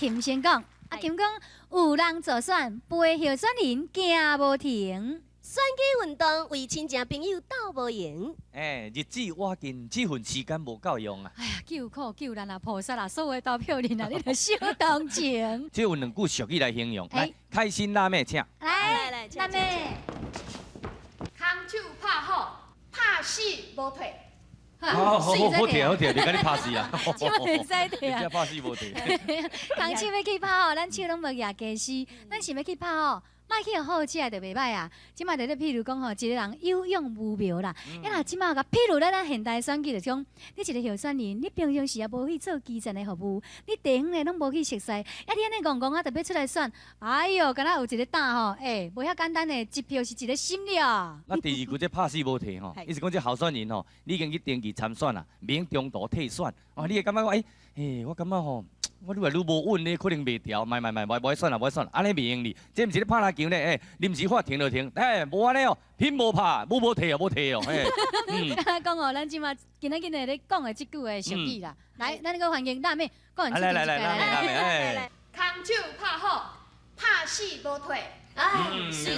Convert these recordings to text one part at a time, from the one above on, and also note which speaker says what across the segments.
Speaker 1: 琴先讲，阿琴讲有人做选，陪候选人行无停。
Speaker 2: 选举运动为亲情朋友斗无赢。
Speaker 3: 日子我紧，这份时间无够用啊！
Speaker 1: 哎呀，救苦救难啊，菩萨啊，所有投票人啊，你著小同情。
Speaker 3: 这有两句俗语来形容，来，开心辣妹请。
Speaker 1: 来，咱妹，
Speaker 4: 空手拍好，拍死无退。
Speaker 3: 好摕，你赶紧拍死啊！
Speaker 1: 这袂使摕啊！
Speaker 3: 你拍死无摕。
Speaker 1: 空手要去拍哦，咱手拢无牙假死，咱是要去拍哦。 莫去好起来就袂歹啊！即马就咧，譬如讲吼，一个人有勇无谋啦。因若即马个，譬如咱现代选举就讲，你一个候选人，你平常时也无去做基层的服务，你地方的拢无去熟悉，你安尼戆戆啊，特别出来选，哎哟，敢若有一个胆吼，无遐简单的，一票是一个心了啊。
Speaker 3: 那第二句这拍死无摕吼，意思讲这候选人吼，你已经去登记参选啦，免中途退选，哦，你会感觉讲，我感觉吼。 我愈来愈无稳咧，可能袂调，袂选啦，袂选啦，安尼袂用哩。这毋是咧拍篮球咧，临时话停就停，无安尼哦，拼无拍，无摕哦，无摕哦，
Speaker 1: 讲哦，咱即马今仔日咧讲的即句的俗语啦，来，咱个环境大妹，讲完这句
Speaker 3: 来，
Speaker 4: 空手拍好，拍死无退。
Speaker 2: 是。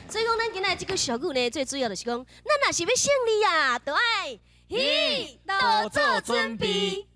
Speaker 2: 所以讲，咱今仔这句俗语呢，最主要就是讲，咱若是要胜利啊，就爱
Speaker 1: 多做准备。